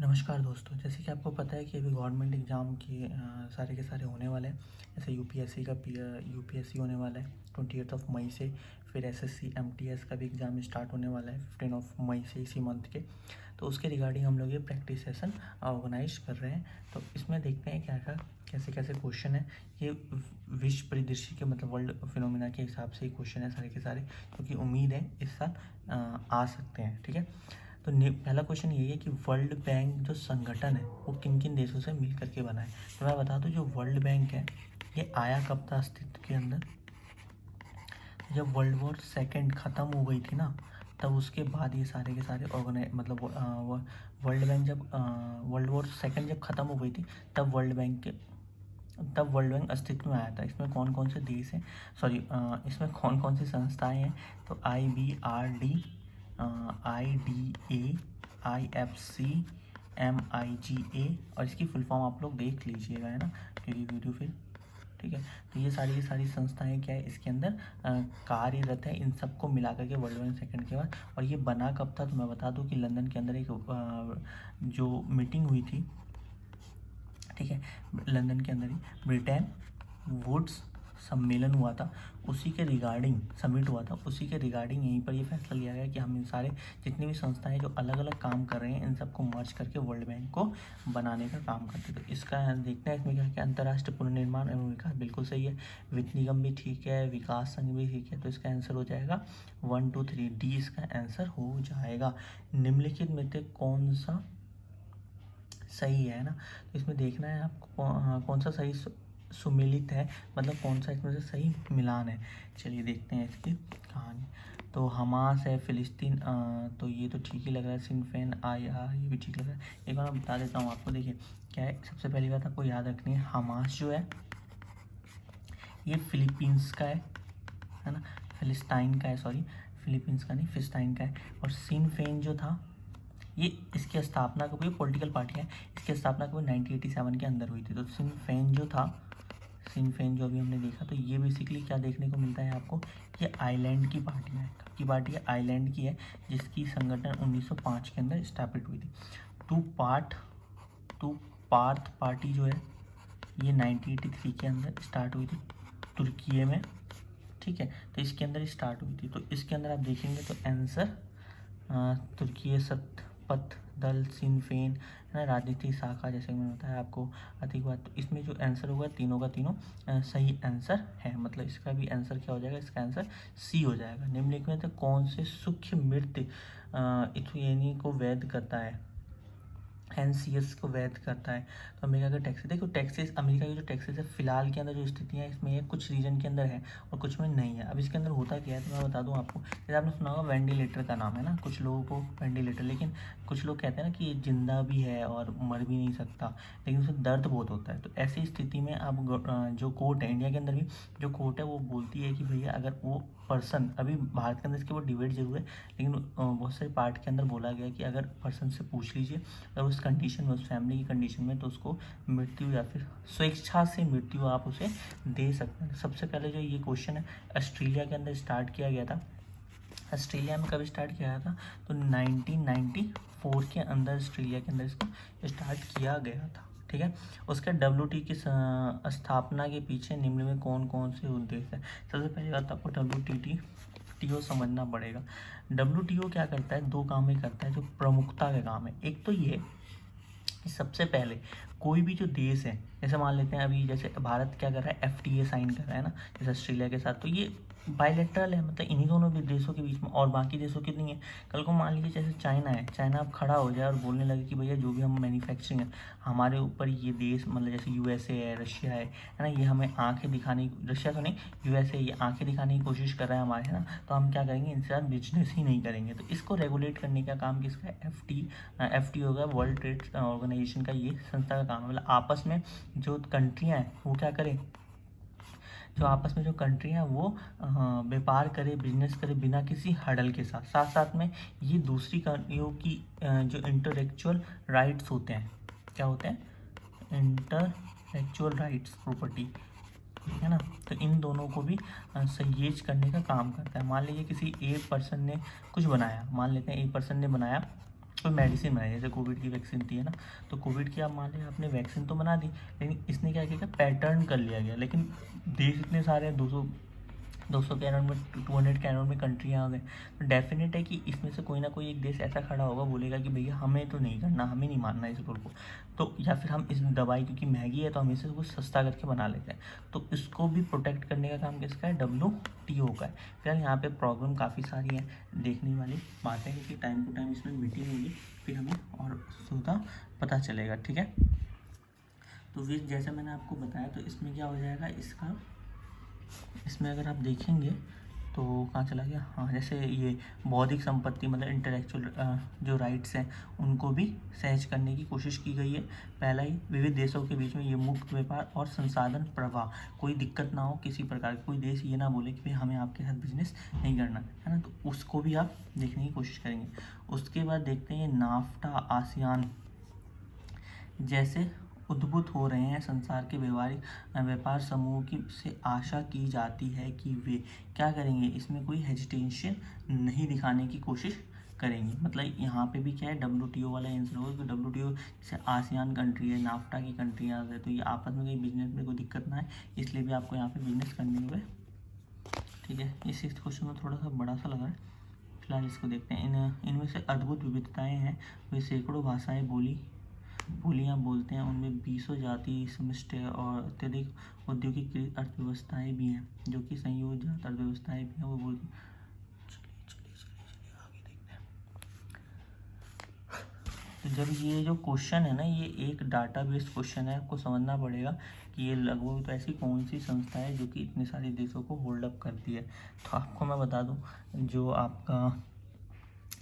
नमस्कार दोस्तों, जैसे कि आपको पता है कि अभी गवर्नमेंट एग्ज़ाम सारे के सारे होने वाले हैं। जैसे यूपीएससी होने वाला है 28 मई से। फिर एसएससी एमटीएस का भी एग्ज़ाम स्टार्ट होने वाला है 15 मई से, इसी मंथ के। तो उसके रिगार्डिंग हम लोग ये प्रैक्टिस सेशन ऑर्गेनाइज कर रहे हैं। तो इसमें देखते हैं क्या क्या कैसे कैसे क्वेश्चन है। ये विश्व परिदृश्य के मतलब वर्ल्ड फिनोमिना के हिसाब से ही क्वेश्चन है सारे के सारे, क्योंकि उम्मीद है इस साल आ सकते हैं। ठीक है, तो पहला क्वेश्चन यही है कि वर्ल्ड बैंक जो संगठन है वो किन किन देशों से मिल करके बना है। तो मैं बता दूं, जो वर्ल्ड बैंक है ये आया कब था अस्तित्व के अंदर, जब वर्ल्ड वॉर सेकेंड ख़त्म हो गई थी ना, तब उसके बाद ये सारे के सारे मतलब वर्ल्ड बैंक जब वर्ल्ड वॉर सेकेंड जब ख़त्म हो गई थी तब वर्ल्ड बैंक अस्तित्व में आया था। इसमें कौन कौन से देश हैं, सॉरी इसमें कौन कौन सी संस्थाएं हैं। तो IBRD, IDA, IFC, MIGA, और इसकी फुल फॉर्म आप लोग देख लीजिएगा, है ना, क्योंकि वीडियो फिर ठीक है। तो ये सारी की सारी संस्थाएं क्या है इसके अंदर कार्यरत है, इन सबको मिला करके वर्ल्ड बैंक सेकेंड के बाद। और ये बना कब था, तो मैं बता दूं कि लंदन के अंदर एक जो मीटिंग हुई थी, ठीक है, लंदन के अंदर ही ब्रिटेन वुड्स सम्मेलन हुआ था, उसी के रिगार्डिंग समिट हुआ था, उसी के रिगार्डिंग यहीं पर ये फैसला लिया गया कि हम इन सारे जितनी भी संस्थाएं जो अलग अलग काम कर रहे हैं इन सबको मर्ज करके वर्ल्ड बैंक को बनाने का काम करते हैं। तो इसका देखते हैं इसमें क्या क्या। अंतर्राष्ट्रीय पुनर्निर्माण एवं विकास बिल्कुल सही है, वित्त निगम भी ठीक है, विकास संघ भी ठीक है। तो इसका आंसर हो जाएगा 1 2 3 डी, इसका आंसर हो जाएगा। निम्नलिखित में से कौन सा सही है ना, तो इसमें देखना है आपको कौन सा सही सुमेलित है, मतलब कौन सा इसमें से सही मिलान है। चलिए देखते हैं इसकी कहानी। तो हमास है, फिलिस्तीन, तो ये तो ठीक ही लग रहा है। सिनफेन IR ये भी ठीक लग रहा है। एक बार मैं बता देता हूँ आपको, देखिए क्या है। सबसे पहली बात आपको याद रखनी है, हमास जो है ये फिलीपींस का है ना, फिलिस्टाइन का है, सॉरी फिलीपींस का नहीं, फिलिस्टाइन का है। और सिनफेन जो था ये इसकी स्थापना कभी, पॉलिटिकल पार्टी है, इसकी स्थापना कभी 1987 के अंदर हुई थी। तो सिनफेन जो अभी हमने देखा, तो ये बेसिकली क्या देखने को मिलता है आपको, ये आइलैंड की पार्टी है। की पार्टी है, आइलैंड की है, जिसकी संगठन 1905 के अंदर स्थापित हुई थी। टू पार्थ पार्टी जो है ये 1983 के अंदर स्टार्ट हुई थी तुर्की में, ठीक है। तो इसके अंदर स्टार्ट हुई थी। तो इसके अंदर आप देखेंगे तो आंसर तुर्की सतपथ दल, सिनफेन, है ना, राजनीतिक शाखा, जैसे मैंने बताया आपको अधिक बात। तो इसमें जो आंसर होगा तीनों का तीनों सही आंसर है, मतलब इसका भी आंसर क्या हो जाएगा, इसका आंसर सी हो जाएगा। निम्नलिखित में से कौन से सूक्ष्म मृत इथुएनी को वैध करता है, NCS को वैध करता है। तो अमेरिका का टैक्सेस, देखो टैक्सेस, अमेरिका की जो टैक्सेस है फिलहाल के अंदर जो स्थितियाँ इसमें है, कुछ रीजन के अंदर है और कुछ में नहीं है। अब इसके अंदर होता क्या है तो मैं बता दूं आपको। जैसे आपने सुना होगा वेंटिलेटर का नाम, है ना, कुछ लोगों को वेंटिलेटर, लेकिन कुछ लोग कहते हैं ना कि ये जिंदा भी है और मर भी नहीं सकता, लेकिन उसे दर्द बहुत होता है। तो ऐसी स्थिति में अब जो कोर्ट है, इंडिया के अंदर भी जो कोर्ट है वो बोलती है कि भैया अगर वो पर्सन, अभी भारत के अंदर इसके ऊपर डिबेट जरूर है, लेकिन बहुत सारे पार्ट के अंदर बोला गया कि अगर पर्सन से पूछ लीजिए अगर उस कंडीशन में, उस फैमिली की कंडीशन में, तो उसको मृत्यु या फिर स्वेच्छा से मृत्यु आप उसे दे सकते हैं। सबसे पहले जो ये क्वेश्चन है ऑस्ट्रेलिया के अंदर स्टार्ट किया गया था। ऑस्ट्रेलिया में कब स्टार्ट किया था, तो 1994 के अंदर ऑस्ट्रेलिया के अंदर इसको स्टार्ट किया गया था, ठीक है। उसके WT की स्थापना के पीछे निम्न में कौन कौन से उद्देश्य है। सबसे पहली बात आपको WTO समझना पड़ेगा। WTO क्या करता है, दो काम ही करता है जो प्रमुखता के काम है। एक तो ये कि सबसे पहले कोई भी जो देश है, जैसे मान लेते हैं अभी जैसे भारत क्या कर रहा है, FTA साइन कर रहा है ना, जैसे ऑस्ट्रेलिया के साथ, तो ये बायलैटरल है, मतलब इन्हीं दोनों भी देशों के बीच में, और बाकी देशों की नहीं है। कल को मान लीजिए जैसे चाइना है, चाइना अब खड़ा हो जाए और बोलने लगे कि भैया जो भी हम मैन्युफैक्चरिंग है हमारे ऊपर ये देश, मतलब जैसे USA है, रशिया है ना, ये हमें आंखें दिखाने, रशिया तो नहीं, USA ये आंखें दिखाने की कोशिश कर रहा है हमारे, है ना, तो हम क्या करेंगे, इनसे साथ बिजनेस ही नहीं करेंगे। तो इसको रेगुलेट करने का काम किसका है, FT होगा, वर्ल्ड ट्रेड ऑर्गेनाइजेशन का, ये संस्था का काम है। मतलब आपस में जो कंट्रियाँ हैं वो क्या करें, जो आपस में जो कंट्री हैं वो व्यापार करे, बिजनेस करे बिना किसी हडल के साथ। साथ साथ में ये दूसरी कंट्रियों की जो इंटेलेक्चुअल राइट्स होते हैं, क्या होते हैं, इंटेलेक्चुअल राइट्स, प्रॉपर्टी, है ना, तो इन दोनों को भी सहेज करने का काम करता है। मान लीजिए किसी एक पर्सन ने कुछ बनाया, मान लेते हैं एक पर्सन ने बनाया कोई मेडिसिन बनाई, जैसे कोविड की वैक्सीन थी है ना, तो कोविड की आप मान लिया आपने वैक्सीन तो बना दी, लेकिन इसने क्या किया, पैटर्न कर लिया गया। लेकिन देश इतने सारे हैं, 200 के अराउंड में, 200 के अराउंड में कंट्री आ गए, तो डेफिनेट है कि इसमें से कोई ना कोई एक देश ऐसा खड़ा होगा, बोलेगा कि भैया हमें तो नहीं करना, हमें नहीं मानना इस रूल को, तो या फिर हम इस दवाई क्योंकि महंगी है तो हम इसे कुछ सस्ता करके बना लेते हैं। तो इसको भी प्रोटेक्ट करने का काम किसका है, WTO का है। फिलहाल यहाँ पे प्रॉब्लम काफ़ी सारी है, देखने वाली बात है, क्योंकि टाइम टू टाइम इसमें मीटिंग होगी, फिर हमें और सुविधा पता चलेगा, ठीक है। तो फिर जैसे मैंने आपको बताया, तो इसमें क्या हो जाएगा, इसमें अगर आप देखेंगे तो कहाँ चला गया, हाँ, जैसे ये बौद्धिक संपत्ति मतलब इंटेलेक्चुअल जो राइट्स हैं उनको भी सहज करने की कोशिश की गई है। पहला ही, विविध देशों के बीच में ये मुक्त व्यापार और संसाधन प्रवाह, कोई दिक्कत ना हो किसी प्रकार की, कोई देश ये ना बोले कि भाई हमें आपके साथ बिजनेस नहीं करना है ना, तो उसको भी आप देखने की कोशिश करेंगे। उसके बाद देखते हैं नाफ्टा, आसियान जैसे उद्भूत हो रहे हैं संसार के व्यवहारिक व्यापार समूह की से आशा की जाती है कि वे क्या करेंगे, इसमें कोई हेजिटेशन नहीं दिखाने की कोशिश करेंगे। मतलब यहाँ पे भी क्या है, WTO वाला आंसर होगा, कि WTO जैसे आसियान कंट्री है, नाफ्टा की कंट्रियाँ है, तो ये आपस में कहीं बिजनेस में कोई दिक्कत ना है, इसलिए भी आपको यहाँ पे बिजनेस करने हुए, ठीक है। ये 6th क्वेश्चन में थोड़ा सा बड़ा सा लग रहा है, फिलहाल इसको देखते हैं। इनमें से अद्भुत विविधताएँ हैं, वे सैकड़ों भाषाएँ बोलियाँ बोलते हैं, उनमें 20 जाति समष्टि और अत्यधिक औद्योगिक अर्थव्यवस्थाएँ भी हैं, जो कि संयोजित अर्थव्यवस्थाएँ भी हैं, वो बोलते हैं। चलिए आगे देखते हैं। तो जब ये जो क्वेश्चन है ना, ये एक डाटा बेस्ड क्वेश्चन है, आपको समझना पड़ेगा कि ये लगभग तो ऐसी कौन सी संस्था है जो कि इतने सारे देशों को होल्ड अप करती है। तो आपको मैं बता दूं, जो आपका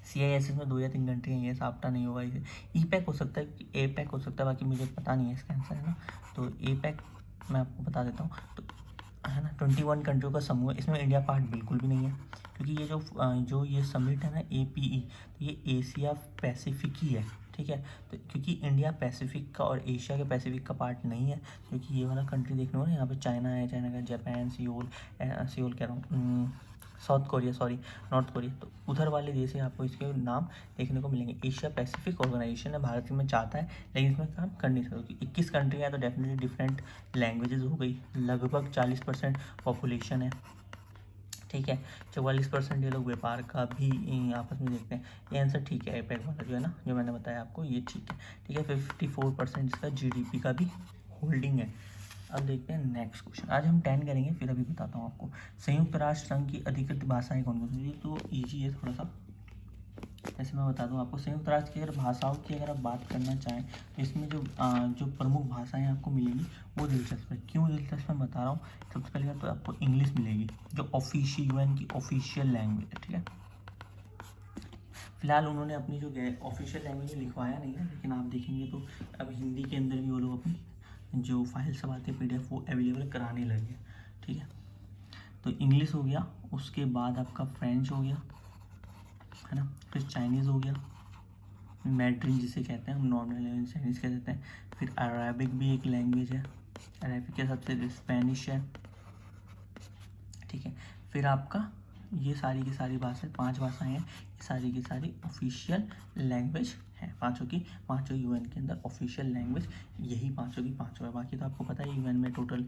CIS में 2 या 3 कंट्री हैं, ये साप्टा नहीं होगा, इसे EPEC हो सकता है, APEC हो सकता है, बाकी मुझे पता नहीं है इसका आंसर है ना। तो APEC मैं आपको बता देता हूँ, तो है ना 21 कंट्रियों का समूह है, इसमें इंडिया पार्ट बिल्कुल भी नहीं है, क्योंकि ये जो ये समिट है ना APE, तो ये एशिया पैसिफिक ही है, ठीक है। तो क्योंकि इंडिया पैसिफिक का और एशिया के पैसिफिक का पार्ट नहीं है, क्योंकि ये वाला कंट्री देखने हो ना, यहाँ पे चाइना है, चाइना का जापान, सियोल कह रहा हूँ, south Korea, sorry north Korea, तो उधर वाले देश है, आपको इसके नाम देखने को मिलेंगे। एशिया पैसिफिक ऑर्गेनाइजेशन है, भारत में चाहता है लेकिन इसमें काम कर नहीं सकता, क्योंकि 21 कंट्री है, तो डेफिनेटली डिफरेंट लैंग्वेजेस हो गई, लगभग 40% पॉपुलेशन है, ठीक है। 44% ये लोग व्यापार का भी आपस में देखते हैं, ये आंसर ठीक है, APEC वाला जो है ना, जो मैंने बताया आपको, ये ठीक है, ठीक है। 54% इसका GDP का भी होल्डिंग है। अब देखते हैं नेक्स्ट क्वेश्चन, आज हम 10 करेंगे, फिर अभी बताता हूँ आपको। संयुक्त राष्ट्र संघ की अधिकृत भाषाएं कौन कौन सी, ये तो ईजी है थोड़ा सा। जैसे मैं बता दूं आपको, संयुक्त राष्ट्र की अगर भाषाओं की अगर आप बात करना चाहें, तो इसमें जो प्रमुख भाषाएं आपको मिलेंगी वो दिलचस्प है। क्यों दिलचस्प मैं बता रहा हूँ, सबसे पहले तो आपको इंग्लिश मिलेगी, जो ऑफिशियल UN की ऑफिशियल लैंग्वेज है, ठीक है। फिलहाल उन्होंने अपनी जो ऑफिशियल लैंग्वेज में लिखवाया नहीं है, लेकिन आप देखेंगे तो अब हिंदी के अंदर भी वो लोग अपनी जो फाइल सब आती है PDF वो अवेलेबल कराने लगे, ठीक है। तो इंग्लिश हो गया, उसके बाद आपका फ्रेंच हो गया, है ना, फिर चाइनीज़ हो गया, मैड्रिन जिसे कहते हैं हम, नॉर्मल लैंग्वेज चाइनीज़ कह देते हैं। फिर अरेबिक भी एक लैंग्वेज है, अरेबिक के साथ से स्पेनिश है, ठीक है। फिर आपका ये सारी की सारी भाषाएं, 5 भाषाएं हैं, ये सारी की सारी ऑफिशियल लैंग्वेज है, पाँचों UN के अंदर ऑफिशियल लैंग्वेज यही पाँचों की पाँचों है। बाकी तो आपको पता है UN में टोटल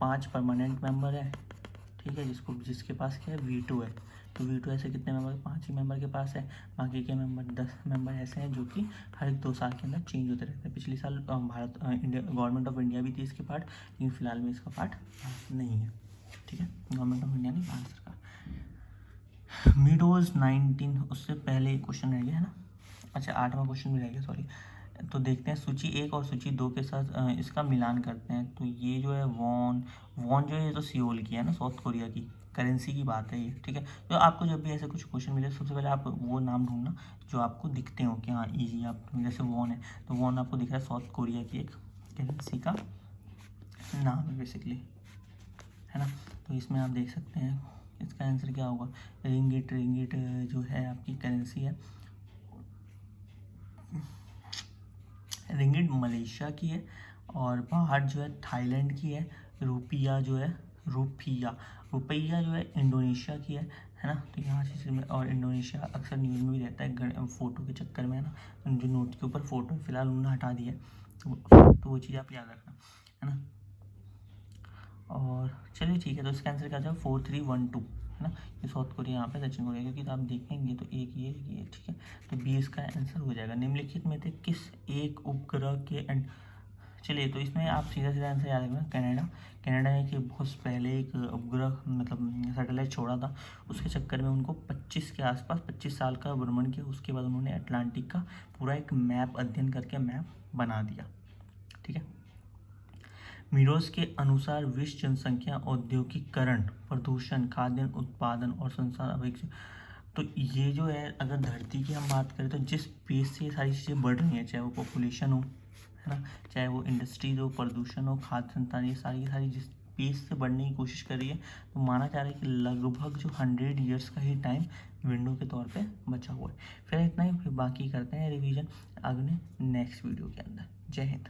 5 परमानेंट मेंबर है, ठीक है, जिसके पास क्या है, वीटो है। तो वीटो ऐसे कितने मेंबर, 5 ही मेंबर के पास है, बाकी के मेंबर 10 मेंबर ऐसे हैं जो कि हर 2 साल के अंदर चेंज होते रहते हैं। पिछले साल इंडिया गवर्नमेंट ऑफ इंडिया भी थी इसके पार्ट, लेकिन फिलहाल में इसका पार्ट नहीं है, ठीक है, गवर्नमेंट ऑफ इंडिया नहीं, भारत सरकार। मिडोज 19, उससे पहले एक क्वेश्चन रह गया है ना, अच्छा 8वां क्वेश्चन भी रह गया, सॉरी। तो देखते हैं सूची 1 और सूची 2 के साथ इसका मिलान करते हैं। तो ये जो है वॉन जो है, ये तो सियोल की है ना, साउथ कोरिया की करेंसी की बात है ये, ठीक है। तो आपको जब भी ऐसे कुछ क्वेश्चन मिले, सबसे पहले आप वो नाम ढूंढना जो आपको दिखते हो कि हाँ ईजी, आप जैसे वॉन है, तो वॉन आपको दिख रहा है साउथ कोरिया की एक करेंसी का नाम है बेसिकली, है ना। तो इसमें आप देख सकते हैं इसका आंसर क्या होगा, रिंगिट जो है आपकी करेंसी है, रिंगिट मलेशिया की है, और बाहर जो है थाईलैंड की है। रुपया जो है इंडोनेशिया की है है ना। तो यहाँ से में, और इंडोनेशिया अक्सर न्यूज़ में भी रहता है फ़ोटो के चक्कर में, है ना, जो नोट के ऊपर फ़ोटो फिलहाल उन्होंने हटा दिया तो वो चीज़ आप याद रखना, है ना। और चलिए ठीक है, तो इसका आंसर क्या जाएगा 4312, है ना। ये साउथ कोरिया यहाँ पे दक्षिण कोरिया, क्योंकि तो आप देखेंगे तो एक ये ठीक है, तो बी इसका आंसर हो जाएगा। निम्नलिखित में से किस एक उपग्रह के एंड, चलिए तो इसमें आप सीधा सीधा आंसर याद रखना, कनाडा। कनाडा ने कि बहुत पहले एक उपग्रह मतलब सैटेलाइट छोड़ा था, उसके चक्कर में उनको 25 के आसपास 25 साल का भ्रमण किया, उसके बाद उन्होंने अटलांटिक का पूरा एक मैप अध्ययन करके मैप बना दिया, ठीक है। मीरोस के अनुसार विश्व जनसंख्या, औद्योगिकरण, प्रदूषण, खाद्यान्न उत्पादन और संसाधन अपेक्षा, तो ये जो है अगर धरती की हम बात करें तो जिस पेस से ये सारी चीज़ें बढ़ रही हैं, चाहे वो पॉपुलेशन हो, है ना, चाहे वो इंडस्ट्रीज हो, प्रदूषण हो, खाद्य संसाधन, ये सारी की सारी जिस पेस से बढ़ने की कोशिश कर रही है, तो माना जा रहा है कि लगभग जो 100 ईयर्स का ही टाइम विंडो के तौर पे बचा हुआ है। फिर इतना ही, फिर बाकी करते हैं रिवीजन अगले नेक्स्ट वीडियो के अंदर। जय हिंद।